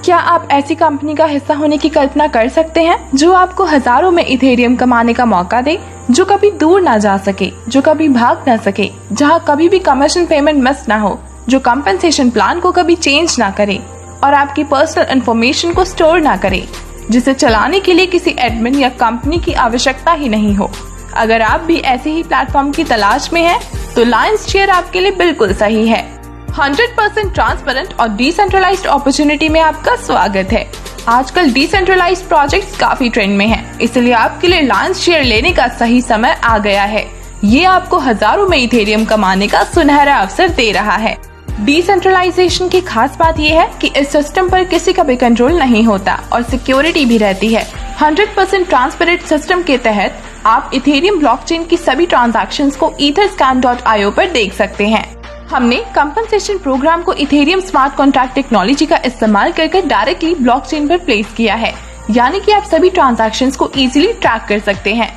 क्या आप ऐसी कंपनी का हिस्सा होने की कल्पना कर सकते हैं जो आपको हजारों में इथेरियम कमाने का मौका दे, जो कभी दूर ना जा सके, जो कभी भाग ना सके, जहां कभी भी कमीशन पेमेंट मिस ना हो, जो कंपनसेशन प्लान को कभी चेंज ना करे और आपकी पर्सनल इंफॉर्मेशन को स्टोर ना करे, जिसे चलाने के लिए किसी एडमिन या कंपनी की आवश्यकता ही नहीं हो। अगर आप भी ऐसे ही प्लेटफॉर्म की तलाश में हैं, तो लायंसशेयर आपके लिए बिल्कुल सही है। 100% ट्रांसपेरेंट और डिसेंट्रलाइज्ड अपॉर्चुनिटी में आपका स्वागत है। आजकल डिसेंट्रलाइज्ड प्रोजेक्ट्स काफी ट्रेंड में हैं, इसलिए आपके लिए लायंसशेयर लेने का सही समय आ गया है। ये आपको हजारों में इथेरियम कमाने का सुनहरा अवसर दे रहा है। डिसेंट्रलाइजेशन की खास बात यह है कि इस सिस्टम पर किसी का भी कंट्रोल नहीं होता और सिक्योरिटी भी रहती है। 100% ट्रांसपेरेंट सिस्टम के तहत आप इथेरियम ब्लॉकचेन की सभी ट्रांजैक्शंस को etherscan.io पर देख सकते हैं। हमने कंपनसेशन प्रोग्राम को इथेरियम स्मार्ट कॉन्ट्रैक्ट टेक्नोलॉजी का इस्तेमाल करके डायरेक्टली ब्लॉकचेन पर प्लेस किया है, यानी कि आप सभी ट्रांजैक्शंस को इजीली ट्रैक कर सकते हैं।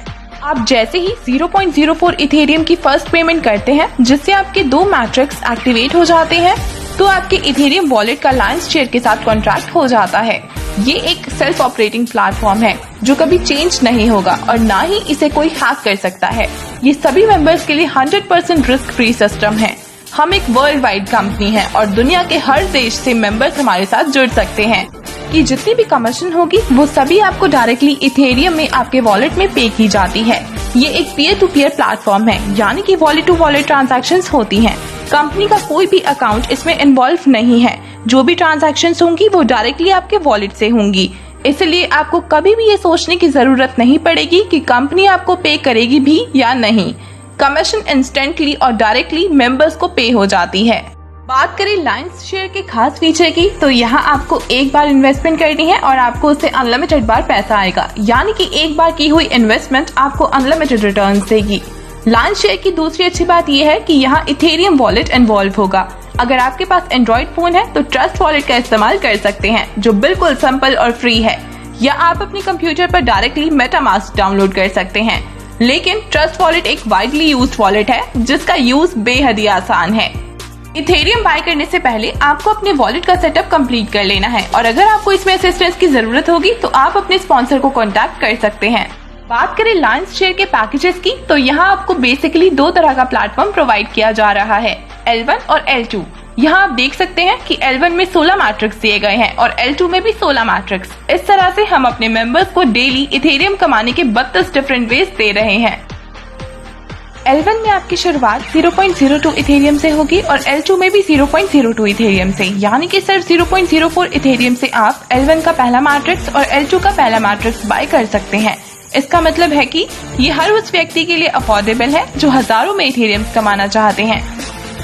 आप जैसे ही 0.04 इथेरियम की फर्स्ट पेमेंट करते हैं, जिससे आपके 2 मैट्रिक्स एक्टिवेट हो जाते हैं, तो आपके इथेरियम वॉलेट का लायंसशेयर के साथ कॉन्ट्रैक्ट हो जाता है। ये एक सेल्फ ऑपरेटिंग प्लेटफॉर्म है जो कभी चेंज नहीं होगा और ना ही इसे कोई हैक कर सकता है। ये सभी मेंबर्स के लिए 100% रिस्क फ्री सिस्टम है। हम एक वर्ल्ड वाइड कंपनी है और दुनिया के हर देश से मेंबर्स हमारे साथ जुड़ सकते हैं कि जितनी भी कमीशन होगी वो सभी आपको डायरेक्टली इथेरियम में आपके वॉलेट में पे की जाती है। ये एक पीयर टू पीयर प्लेटफॉर्म है, यानी कि वॉलेट टू वॉलेट ट्रांजैक्शंस होती हैं। कंपनी का कोई भी अकाउंट इसमें इन्वॉल्व नहीं है। जो भी ट्रांजैक्शंस होंगी वो डायरेक्टली आपके वॉलेट से होंगी, इसलिए आपको कभी भी ये सोचने की जरूरत नहीं पड़ेगी कि कंपनी आपको पे करेगी भी या नहीं। कमीशन इंस्टेंटली और डायरेक्टली मेंबर्स को पे हो जाती है। बात करें लायंसशेयर के खास फीचर की, तो यहाँ आपको एक बार इन्वेस्टमेंट करनी है और आपको उससे अनलिमिटेड बार पैसा आएगा, यानी कि एक बार की हुई इन्वेस्टमेंट आपको अनलिमिटेड रिटर्न्स देगी। लायंसशेयर की दूसरी अच्छी बात यह है कि यहाँ इथेरियम वॉलेट इन्वॉल्व होगा। अगर आपके पास एंड्रॉइड फोन है तो ट्रस्ट वॉलेट का इस्तेमाल कर सकते हैं, जो बिल्कुल सिंपल और फ्री है, या आप अपने कंप्यूटर पर डायरेक्टली मेटामास्क डाउनलोड कर सकते हैं। लेकिन ट्रस्ट वॉलेट एक वाइडली यूज्ड वॉलेट है जिसका यूज बेहद ही आसान है। इथेरियम बाय करने से पहले आपको अपने वॉलेट का सेटअप कंप्लीट कर लेना है और अगर आपको इसमें असिस्टेंस की जरूरत होगी तो आप अपने स्पॉन्सर को कांटेक्ट कर सकते हैं। बात करें लायंसशेयर के पैकेजेस की, तो यहाँ आपको बेसिकली 2 तरह का प्लेटफॉर्म प्रोवाइड किया जा रहा है, L1 और L2। यहाँ आप देख सकते हैं कि L1 में 16 मैट्रिक्स दिए गए हैं और L2 में भी 16 मैट्रिक्स। इस तरह से हम अपने मेंबर्स को डेली इथेरियम कमाने के 32 डिफरेंट वेज दे रहे हैं। L1 में आपकी शुरुआत 0.02 इथेरियम से होगी और L2 में भी 0.02 इथेरियम से, यानी कि सिर्फ 0.04 इथेरियम से आप L1 का पहला मैट्रिक्स और L2 का पहला मैट्रिक्स बाय कर सकते हैं। इसका मतलब है कि ये हर उस व्यक्ति के लिए अफोर्डेबल है जो हजारों में इथेरियम कमाना चाहते हैं।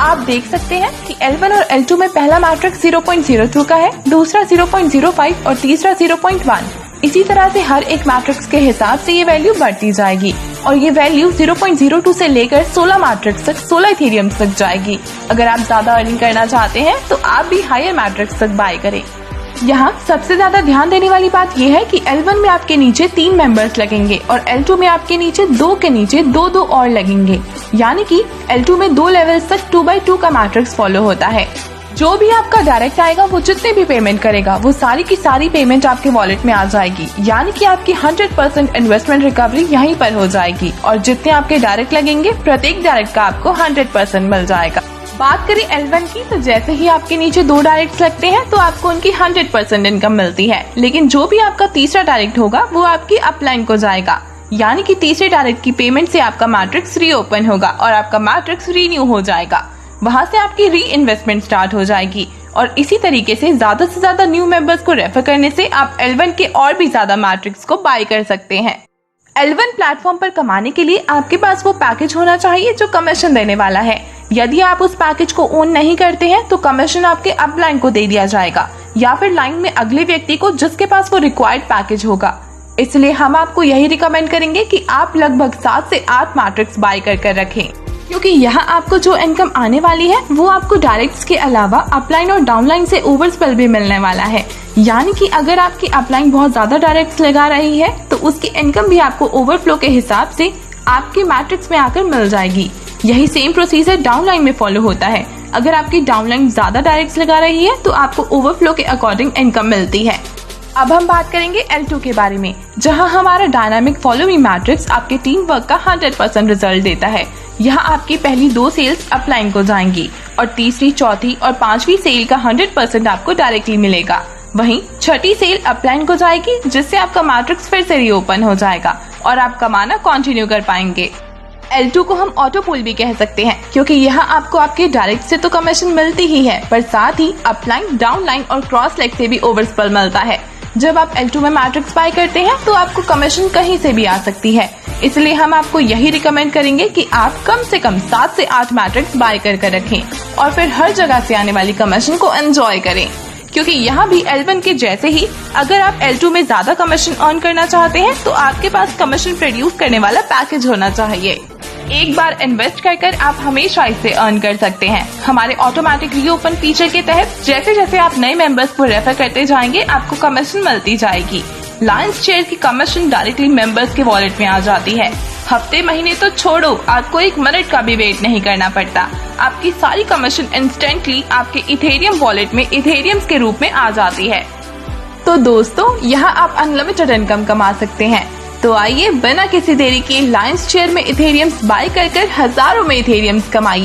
आप देख सकते हैं कि L1 और L2 में पहला मैट्रिक्स 0.02 का है, दूसरा 0.05 और तीसरा 0.1। इसी तरह से हर एक मैट्रिक्स के हिसाब से ये वैल्यू बढ़ती जाएगी और ये वैल्यू 0.02 से लेकर 16 मैट्रिक्स तक 16 इथेरियम तक जाएगी। अगर आप ज्यादा अर्निंग करना चाहते हैं तो आप भी हायर मैट्रिक्स तक बाय करें। यहाँ सबसे ज्यादा ध्यान देने वाली बात यह है कि L1 में आपके नीचे 3 मेंबर्स लगेंगे और L2 में आपके नीचे 2 के नीचे 2 और लगेंगे, यानी कि L2 में 2 लेवल्स तक 2x2 का मैट्रिक्स फॉलो होता है। जो भी आपका डायरेक्ट आएगा वो जितने भी पेमेंट करेगा वो सारी की सारी पेमेंट आपके वॉलेट में आ जाएगी, यानी कि आपकी 100% इन्वेस्टमेंट रिकवरी यहीं पर हो जाएगी और जितने आपके डायरेक्ट लगेंगे प्रत्येक डायरेक्ट का आपको 100% मिल जाएगा। बात करें L1 की, तो जैसे ही आपके नीचे 2 डायरेक्ट लगते हैं तो आपको उनकी 100% इनकम मिलती है, लेकिन जो भी आपका तीसरा डायरेक्ट होगा वो आपकी अपलाइन को जाएगा, यानी कि तीसरे डायरेक्ट की पेमेंट से आपका मैट्रिक्स रीओपन होगा और आपका मैट्रिक्स रीन्यू हो जाएगा। वहाँ से आपकी री इन्वेस्टमेंट स्टार्ट हो जाएगी और इसी तरीके से ज्यादा न्यू मेंबर्स को रेफर करने से आप L1 के और भी ज्यादा मैट्रिक्स को बाय कर सकते हैं। L1 प्लेटफॉर्म पर कमाने के लिए आपके पास वो पैकेज होना चाहिए जो कमीशन देने वाला है। यदि आप उस पैकेज को ओन नहीं करते हैं तो कमीशन आपके अपलाइन को दे दिया जाएगा या फिर लाइन में अगले व्यक्ति को जिसके पास वो रिक्वायर्ड पैकेज होगा। इसलिए हम आपको यही रिकमेंड करेंगे कि आप लगभग 7 से 8 मैट्रिक्स बाय कर रखें, क्योंकि यहाँ आपको जो इनकम आने वाली है वो आपको डायरेक्ट्स के अलावा अपलाइन और डाउनलाइन से ओवरस्पेल भी मिलने वाला है। यानी कि अगर आपकी अपलाइन बहुत ज्यादा डायरेक्ट्स लगा रही है तो उसकी इनकम भी आपको ओवरफ्लो के हिसाब से आपके मैट्रिक्स में आकर मिल जाएगी। यही सेम प्रोसीजर डाउनलाइन में फॉलो होता है। अगर आपकी डाउनलाइन ज्यादा डायरेक्ट्स लगा रही है तो आपको ओवरफ्लो के अकॉर्डिंग इनकम मिलती है। अब हम बात करेंगे L2 के बारे में, जहां हमारा डायनामिक फॉलो मी मैट्रिक्स आपके टीम वर्क का 100% रिजल्ट देता है। यहाँ आपकी पहली 2 सेल्स अपलाइन को जाएंगी और तीसरी, चौथी और 5वीं सेल का 100% आपको डायरेक्टली मिलेगा। वहीं छठी सेल अपलाइन को जाएगी, जिससे आपका मैट्रिक्स फिर से रीओपन हो जाएगा और आप कमाना कंटिन्यू कर पाएंगे। L2 को हम ऑटो पुल भी कह सकते हैं, क्योंकि यहाँ आपको आपके डायरेक्ट से तो कमीशन मिलती ही है, पर साथ ही अपलाइन, डाउनलाइन और क्रॉस लेग से भी ओवरस्पेल मिलता है। जब आप L2 में मैट्रिक्स बाय करते हैं तो आपको कमीशन कहीं से भी आ सकती है, इसलिए हम आपको यही रिकमेंड करेंगे कि आप कम से कम 7 से 8 मैट्रिक्स बाय कर रखें और फिर हर जगह से आने वाली कमीशन को एंजॉय करें, क्योंकि यहाँ भी L1 के जैसे ही अगर आप L2 में ज्यादा कमीशन अर्न करना चाहते हैं तो आपके पास कमीशन प्रोड्यूस करने वाला पैकेज होना चाहिए। एक बार इन्वेस्ट कर आप हमेशा इसे अर्न कर सकते हैं। हमारे ऑटोमेटिक रीओपन फीचर के तहत जैसे जैसे आप नए मेंबर्स को रेफर करते जाएंगे, आपको कमीशन मिलती जाएगी। लायंस शेयर की कमीशन डायरेक्टली मेंबर्स के वॉलेट में आ जाती है। हफ्ते महीने तो छोड़ो, आपको 1 मिनट का भी वेट नहीं करना पड़ता। आपकी सारी कमीशन इंस्टेंटली आपके इथेरियम वॉलेट में इथेरियम्स के रूप में आ जाती है। तो दोस्तों, यहाँ आप अनलिमिटेड इनकम कमा सकते हैं। तो आइए बिना किसी देरी के लायंस शेयर में इथेरियम्स बाय कर हजारों में इथेरियम्स कमाइए।